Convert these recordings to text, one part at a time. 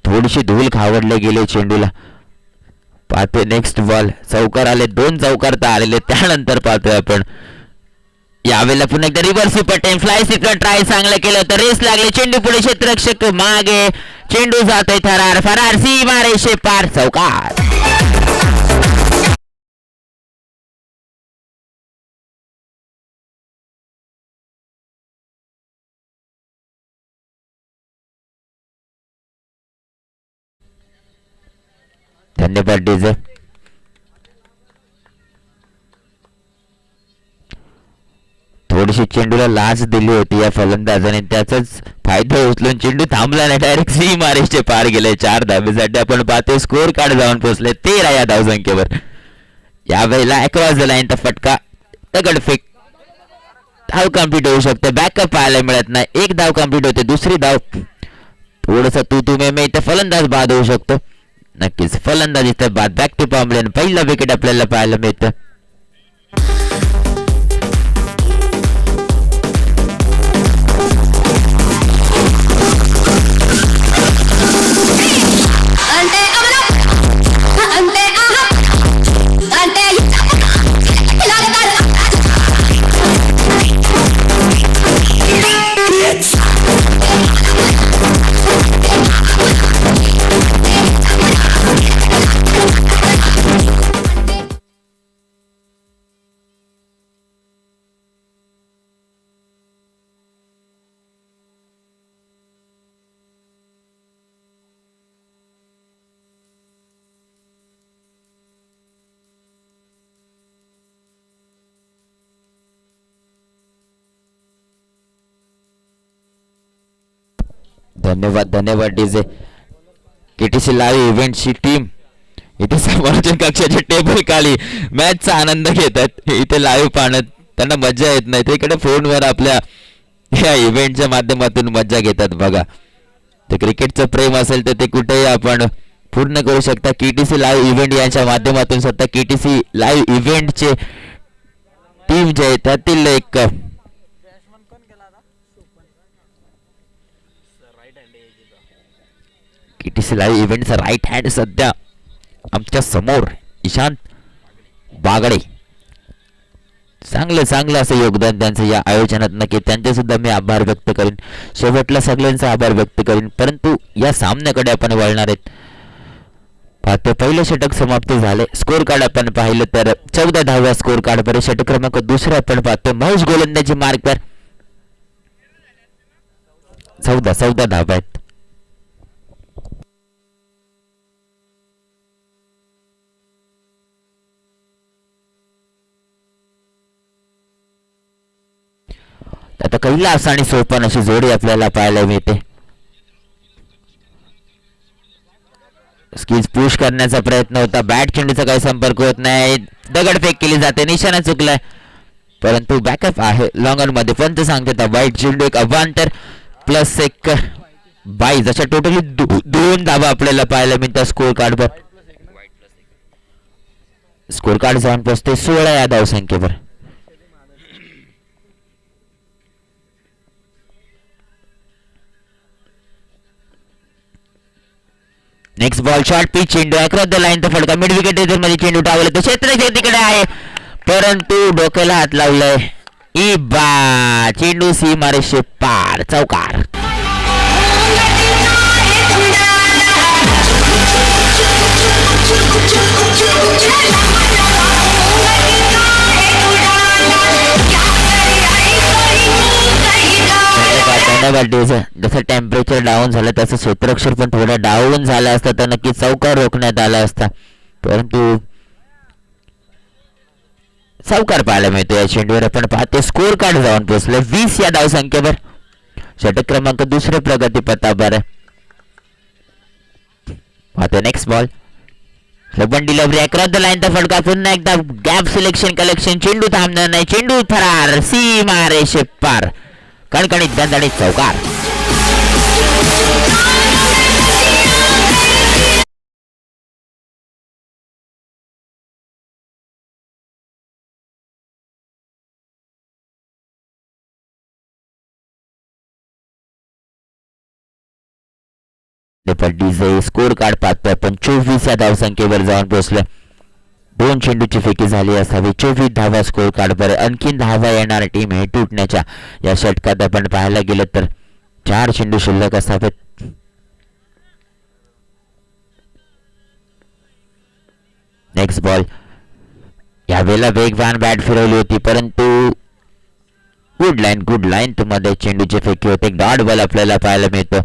थोडीशी धूल खावडले गेले चेंडूला. पाहतोय नेक्स्ट बॉल. चौकार आले, 2 चौकार तर आलेले. त्यानंतर पाहतोय आपण यावेळेला पुन्हा एकदा रिव्हर्स पटेल फ्लाय सिक्रेट ट्राय चांगलं केलं होतं. रेस लागले, चेंडू पुढे, क्षेत्ररक्षक मागे, चेंडू जातोय थरार फरार सीमा रेषे पार, चौकार. धन्यवाद डीजे. थोडीशी चेंडूला लाच दिली होती या फलंदाजाने, त्याचाच फायदा उचलून चेंडू थांबला नाही, डायरेक्ट सीमा रेषेच्या पार गेले. 4 धाबेसाठी आपण पाहतोय स्कोर कार्ड जाऊन पोहोचले 13 या धावसंख्येवर. यावेळेला अक्रॉस द लाईनचा फटका, दगडफेक, धाव कम्प्लीट होऊ शकते. बॅकअप पाहायला मिळत नाही. 1 धाव कम्प्लीट होते, दुसरी धाव थोडस तू मे इथे फलंदाज बाद होऊ शकतो. नक्कीच फलंदाज इथे बाद. बॅक टू पॉम्बलेन, पहिला विकेट आपल्याला पाहायला मिळतं. धन्यवाद धन्यवाद डीजे. केटीसी लाईव्ह इव्हेंटची टीम इथे समोरच्या कक्षाच्या टेबल खाली मॅचचा आनंद घेतात. इथे लाईव्ह पाहणं त्यांना मजा येत नाही, ते इकडे फोनवर आपल्या या इव्हेंटच्या माध्यमातून मजा घेतात. बघा, ते क्रिकेटचं प्रेम असेल तर ते कुठेही आपण पूर्ण करू शकता. केटीसी लाईव्ह इव्हेंट यांच्या माध्यमातून स्वतः केटीसी लाईव्ह इव्हेंटचे टीम जे आहे त्यातील एक केटीसी लाईव्ह इव्हेंटचा राईट हँड सध्या आमच्या समोर ईशांत बागडे. चांगलं चांगलं असं योगदान त्यांचं या आयोजनात. नक्की त्यांचे सुद्धा मी आभार व्यक्त करीन. शेवटला सगळ्यांचा आभार व्यक्त करीन. परंतु या सामन्याकडे आपण वळणार आहेत. पाहतो पहिलं षटक समाप्त झाले. स्कोर कार्ड आपण पाहिलं तर 14 धावा स्कोर कार्ड बरे. षटक क्रमांक दुसरा आपण पाहतो. महेश गोलंदाजी मार्कवर 14 धावा आहेत. आता कैलास आणि सोपान अशी जोडी आपल्याला पाहायला मिळते. स्किल्स पुश करण्याचा प्रयत्न होता, बॅट चेंडूचा काही संपर्क होत नाही, दगडफेक केली जाते, निशाणा चुकलाय, परंतु बॅकअप आहे लॉंगन मध्ये. पंच सांगते वाईट चेंडू, एक अवांतर प्लस एक 22 अशा टोटली 2 धावा आपल्याला पाहायला मिळतात स्कोर कार्डवर. स्कोर कार्ड जाऊन पोहोचते 16 या धावसंख्येवर. नेक्स्ट बॉल शॉर्ट पिच, चेंडू अक्रॉस द लाईन तो फटका मिड विकेट मध्ये चेंडू टावला तो क्षेत्ररक्षक तिकडे आहे, परंतु डोक्याला हात लावलाय. ई बा, चेंडू सीमारेषे पार, चौकार. जसं टेम्परेचर डाऊन झालं तसं क्षेत्ररक्षक पण थोडा डाऊन झाला असता तर नक्की चौकार रोखण्यात आला असता, परंतु चौकार पाहायला मिळतो या चेंडूवर. आपण पाहतो स्कोर कार्ड जाऊन पोहोचले 20 या धावसंख्येवर. षटक क्रमांक दुसरे प्रगती पथावर आहे. पाहतो नेक्स्ट बॉल, लबन डिलिव्हरी अक्रॉस द लाईन, फटका पुन्हा एकदा गॅप सिलेक्शन कलेक्शन, चेंडू थांबणार नाही, चेंडू थरार सीमा रेषे पार, कणकणीत दणदणीत चौकार. पण डीजे स्कोर कार्ड पाहतोय आपण 24 या धावसंख्येवर जाऊन पोहोचलं. 2 चेंडूची फेकी झाली असावी. 24 धावा स्कोर कार्डवर. आणखीन धावा येणार टीम हे तुटण्याच्या या षटकात आपण पाहायला गेलं तर 4 चेंडू शिल्लक असावेत. Next ball. यावेळेला वेगवान बॅट फिरवली होती परंतु गुड लाईन मध्ये चेंडूची फेकी होते. डॉट बॉल आपल्याला पाहायला मिळतो.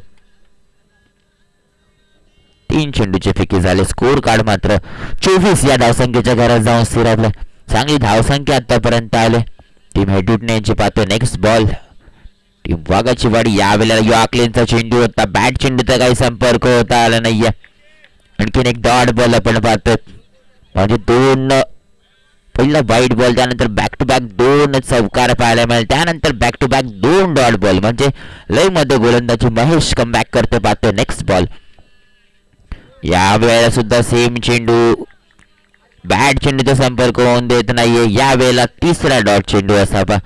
3 चेंडूची फेकी झाले. स्कोर कार्ड मात्र 24 या धावसंख्येच्या घरात जाऊन स्थिरावलं. चांगली धावसंख्या आतापर्यंत आले. टीम हेटूटने यांची पाहतो. Next ball. टीम वाघाची वाडी. यावेळेला यॉर्कलेनचा चेंडू होता. बॅट चेंडूचा काही संपर्क होता आला नाहीये. आणखीन एक डॉट बॉल आपण पाहतो. म्हणजे 2 पहिला वाईट बॉल, त्यानंतर बॅक टू बॅक 2 चौकार पाहायला मिळेल. त्यानंतर back to back 2 dot ball. म्हणजे लय मध्ये गोलंदाजी महेश कमबॅक करतो पाहतो. Next ball. या वेळेला सुद्धा सेम चेंडू. बॅट चेंडूचा संपर्क होऊन देत नाहीये. या वेळेला तिसरा डॉट चेंडू असावा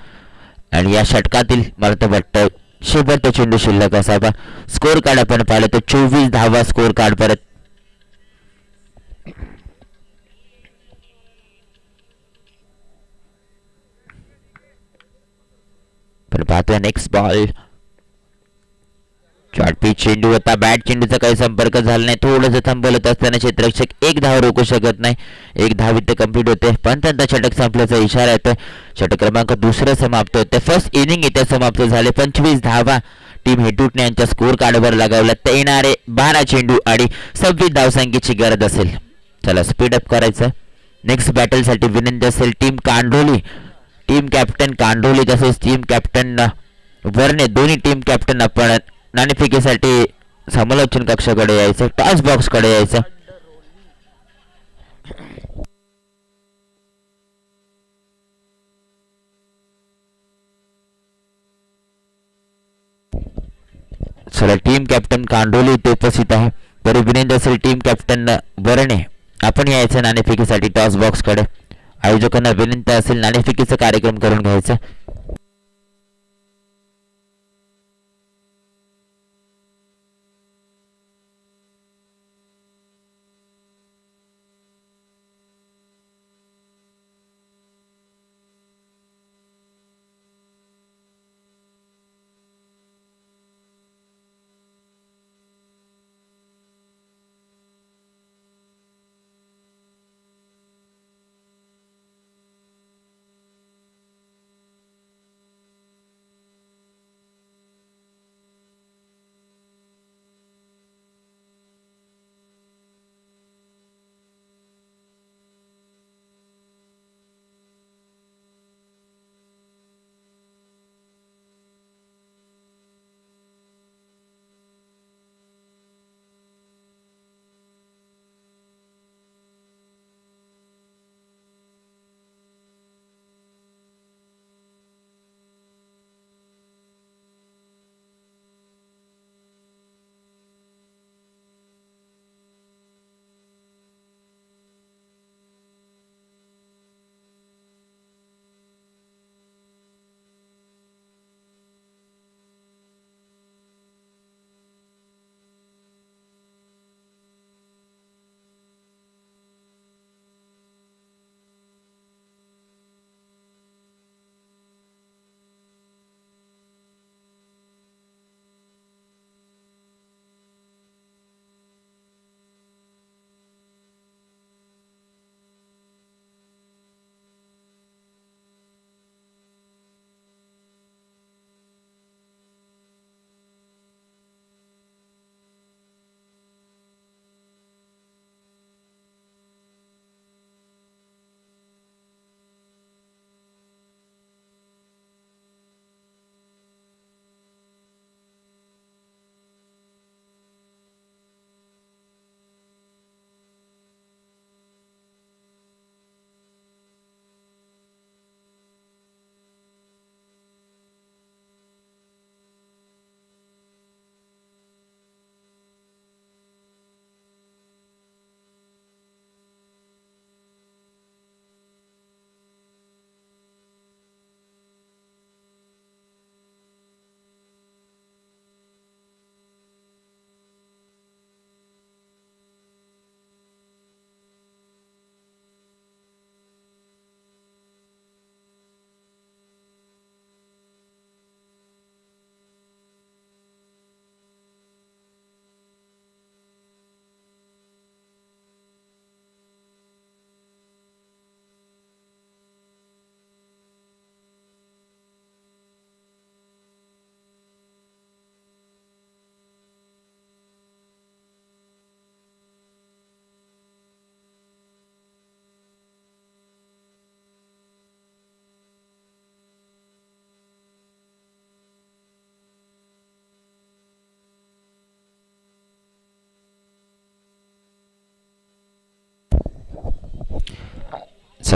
आणि या षटकातील मला तर वाटतं शेवटचा चेंडू शिल्लक असावा. स्कोर कार्ड आपण पाहिलं तर 24 धावा स्कोर कार्ड परत. पण पाहतोय नेक्स्ट बॉल. शॉर्ट पिच चेंडू होता. बॅट चेंडूचा काही संपर्क झाला नाही. थोडंसं थांबवलं असताना क्षेत्ररक्षक 1 धाव रोखू शकत नाही. 1 धाव इथे कंप्लीट होते पण त्यांचा षटक संपल्याचा इशारा येतोय. षटक क्रमांक 2 समाप्त होते. फर्स्ट इनिंग इथे समाप्त झाले. 25 धावा टीम हेटूटने यांच्या स्कोर कार्डवर लगावल्या. ते येणारे 12 चेंडू आणि 26 धावसंख्येची गरज असेल. चला स्पीडअप करायचं. नेक्स्ट बॅटलसाठी विनंती असेल team Candolim, team captain Candolim तसेच टीम कॅप्टन वरणे, दोन्ही टीम कॅप्टन आपण नाणेफेकीसाठी समालोचन कक्षाकडे यायचं. टॉस बॉक्स कडे यायचं. चला टीम कॅप्टन कांडोली इथे उपस्थित आहे. तरी विनंती असेल टीम कॅप्टन वरणे आपण यायचं नाणेफेकीसाठी टॉस बॉक्स कडे. आयोजकांना विनंती असेल नाणेफेकीचा कार्यक्रम करून घ्यायचा.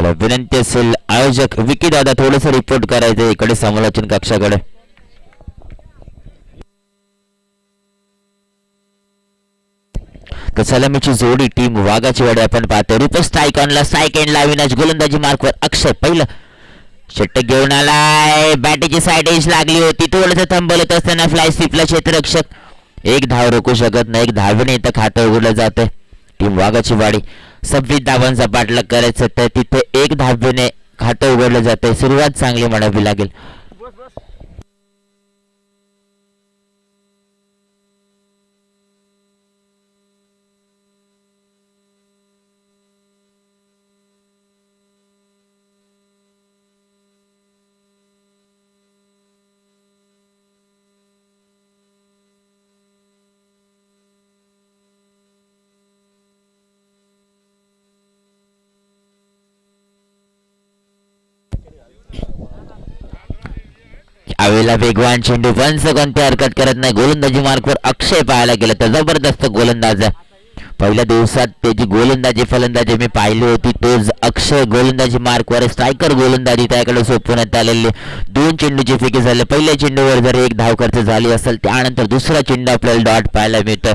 चला विनंती असेल आयोजक विकी दादा थोडस रिपोर्ट करायचं इकडे समालोचन कक्षाकडे. तर सलामीची जोडी टीम वाघाची वाडी आपण पाहतो. रुपेश स्ट्राईक ऑनला, स्ट्राईक एंडला अविनाश, गोलंदाजी मार्कवर अक्षय. पहिलं षटक घेऊन आलाय, बॅटीची साईड एज लागली होती, थोडंसं थांबवत असताना फ्लाय स्लिपला क्षेत्ररक्षक. एक धाव रोखू शकत नाही, एक धावेने इथं खातं उघडलं जाते. टीम वाघाची वाडी 26 धावांचा पाठलाग करायचं तर तिथे एक धावेने खातं उघडलं जाते. सुरुवात चांगली म्हणावी लागेल. यावेळेला वेगवान चेंडू, पंच कोणती हरकत करत नाही. गोलंदाजी मार्कवर अक्षय पाहायला गेला तर जबरदस्त गोलंदाज आहे. पहिल्या दिवसात त्याची गोलंदाजी फलंदाजी मी पाहिली होती. तोच अक्षय गोलंदाजी मार्कवर, स्ट्रायकर गोलंदाजी त्याकडे सोपवण्यात आलेली. 2 चेंडूची फेकी झाले. पहिल्या चेंडूवर जर एक धाव खर्च झाली असेल त्यानंतर दुसरा चेंडू आपल्याला डॉट पाहायला मिळतं.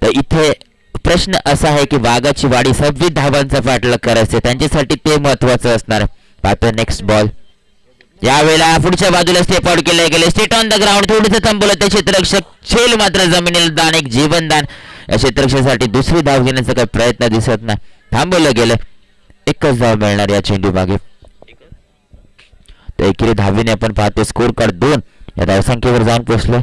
तर इथे प्रश्न असा आहे की वाघाची वाडी 26 धावांचा पाठलाग करायचे, त्यांच्यासाठी ते महत्वाचं असणार. पाहतो नेक्स्ट बॉल. यावेळेला पुढच्या बाजूला स्टेप आउट केले गेले, स्टेट ऑन द ग्राउंड, थोडंसं थांबवलं ते क्षेत्ररक्षक. झेल मात्र जमिनीला दान, एक जीवनदान. या क्षेत्ररक्षकासाठी दुसरी धाव घेण्याचा काही प्रयत्न दिसत नाही, थांबवलं गेलं. एकच धाव मिळणार या चेंडू मागे. तर एकेरी धावेने आपण पाहतो स्कोर कार्ड 2 या धावसंख्येवर जाऊन पोहोचलोय.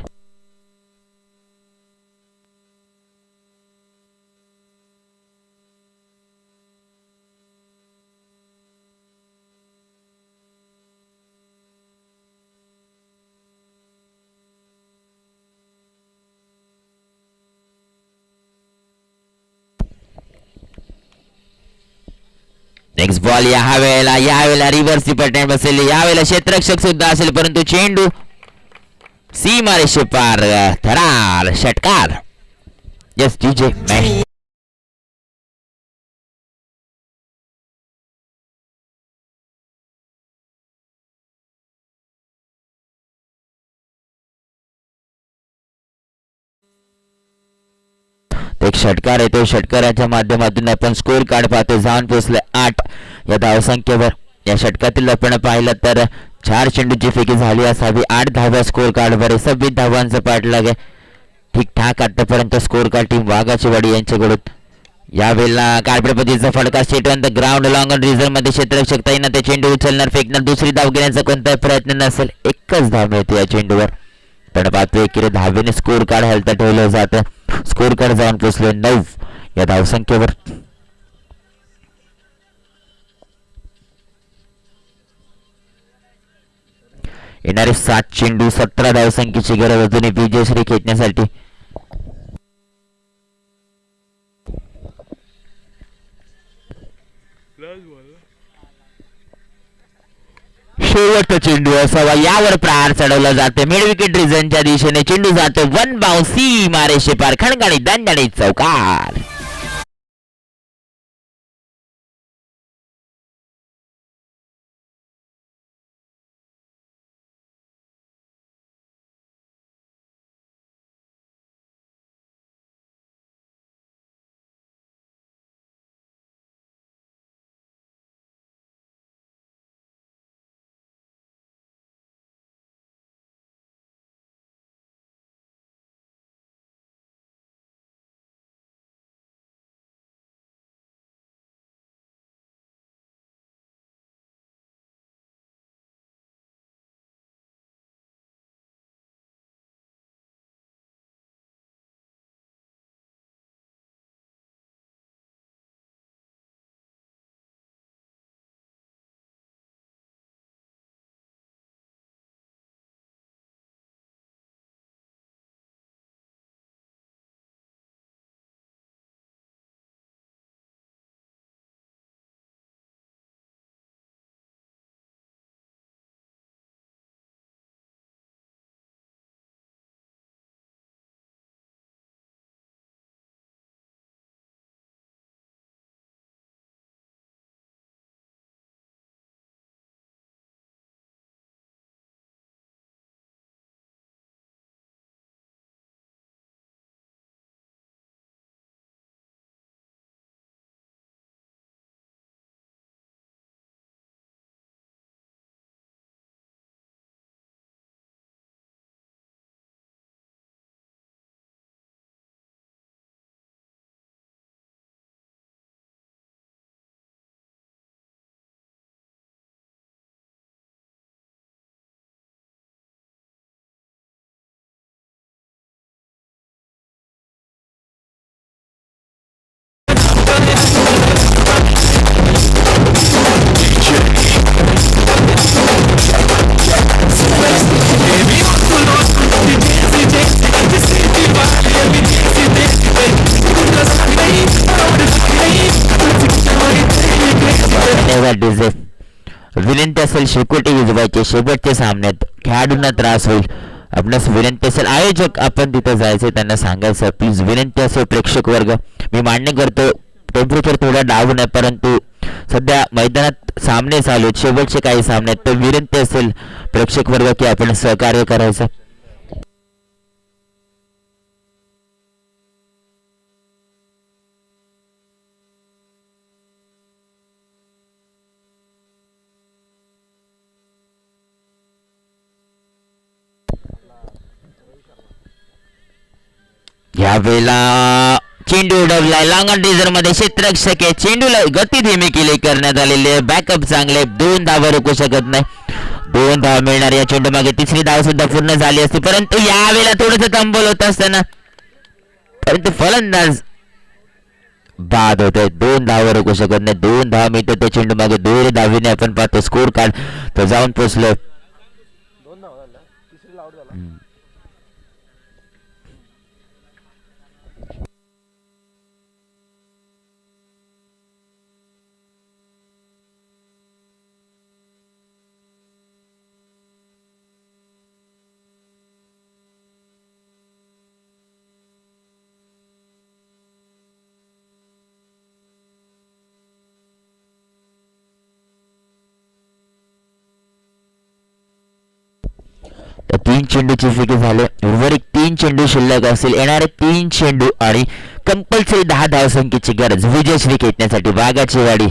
Next ball. यावेळेला रिव्हर्स पॅटर्न बसेल, यावेळेला क्षेत्ररक्षक सुद्धा असेल परंतु चेंडू सीमारेषे पार. थरार षटकार. Yes DJ match. एक षटकार येतो, षटकाराच्या माध्यमातून आपण स्कोर कार्ड पाहतो. जाऊन पोहोचले 8 या धावसंख्येवर. या षटकातील आपण पाहिलं तर 4 चेंडूची फेकी झाली असावी. 8 धावा स्कोर कार्ड वर, 26 धावांचा पाठलाग आहे. ठीकठाक आतापर्यंत स्कोर कार्ड टीम वाघाची वाडी यांच्याकडून. यावेळेला कार्पेटपतीचा फटका, state on the ground, long on reserve मध्ये क्षेत्ररक्षक तैनात. चेंडू उचलणार, फेकणार, दुसरी धाव घेण्याचा कोणताही प्रयत्न नसेल. एकच धाव मिळते या चेंडूवर. पण पाहतोय की धावेने स्कोर कार्ड हलतं ठेवलं जातं. स्कोर कार्ड जाऊन पोहोचले 9 या धावसंख्येवर. येणारे 7 चेंडू 17 धावसंख्येची गरज अजूनही विजयश्री खेचण्यासाठी. शेवटचा चेंडू असावा, यावर प्रहार चढवला जातो. मिड विकेट रिझनच्या दिशेने चेंडू जातो वन बाउंस, सीमारेषे पार, खणखणीत दणदणीत चौकार. विनंती असेल शेकोटी विजवायचे शेवटच्या सामन्यात खेळाडूंना त्रास होईल, आपणास विनंती असेल आयोजक आपण तिथं जायचं त्यांना सांगायचं प्लीज विनंती असेल प्रेक्षक वर्ग मी मान्य करतो टेम्परेचर थोडा डाऊन आहे परंतु सध्या मैदानात सामने चालू आहेत शेवटचे काही सामन्यात तर विनंती असेल प्रेक्षक वर्ग की आपण सहकार्य करायचं. यावेळेला चेंडू उडवलाय लॉंग डिझर मध्ये क्षेत्ररक्षक आहे चेंडूला गती धीमी केली करण्यात आलेली आहे बॅकअप चांगले 2 धावा रोखू शकत नाही 2 धावा मिळणार या चेंडू मागे तिसरी धाव सुद्धा पूर्ण झाली असती परंतु यावेळेला थोडंसं थांबवलं होत असताना परंतु फलंदाज बाद होत आहे 2 धावा रोखू शकत नाही 2 धावा मिळतात त्या चेंडू मागे 2 धावीने आपण पाहतो स्कोर कार्ड तर जाऊन पोहोचलो. तीन चेंडूची फिकी झाले उर्वरित 3 चेंडू शिल्लक असतील येणारे 3 चेंडू आणि कंपल्सरी 10 धावसंख्येची गरज विजयश्री खेचण्यासाठी वाघाची वाडी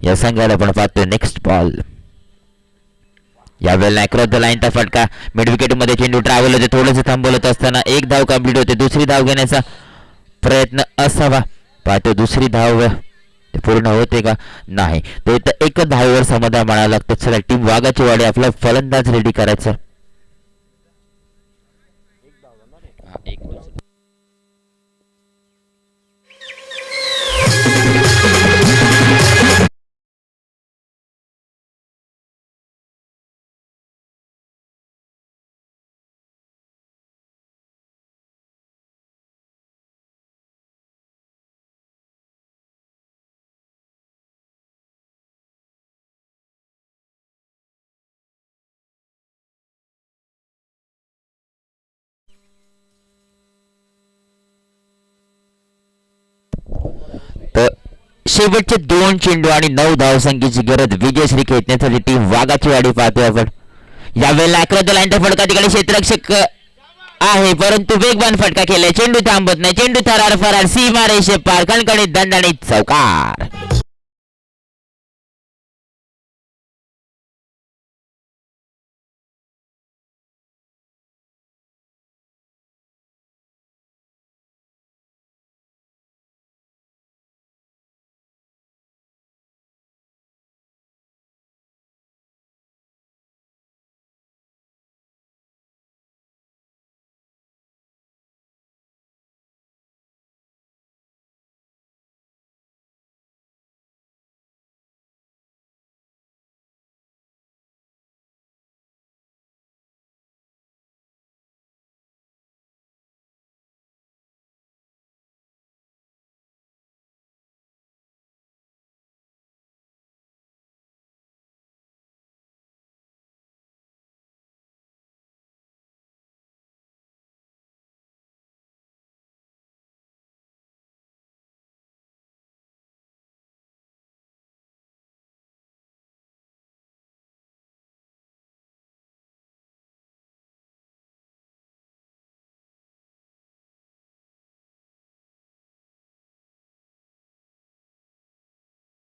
या संघाला आपण पाहतो. नेक्स्ट बॉल यावेळेला अक्रॉस द लाईनचा फटका मिड विकेट मध्ये चेंडू ट्रॅव्हल होते थोडंसं थांबवत असताना 1 धाव कंप्लीट होते दुसरी धाव घेण्याचा प्रयत्न असावा पाहतो दुसरी धाव पूर्ण होते का नाही ते तर 1 धावेवर समाधान मानावं लागतं. चला टीम वाघाची वाडी आपला फलंदाज रेडी करायचा. शेवटचे 2 चेंडू आणि 9 धावसंख्येची गरज विजयश्री खेचण्यासाठी टीम वाघाची वाडी पाहतोय आपण. यावेळेला अक्रॉस द लाईनचा फटका तिकडे क्षेत्ररक्षक आहे परंतु वेगवान फटका केलाय चेंडू थांबत नाही चेंडू थरार फरार सीमा रेषे पार कणकणीत दणदणीत चौकार.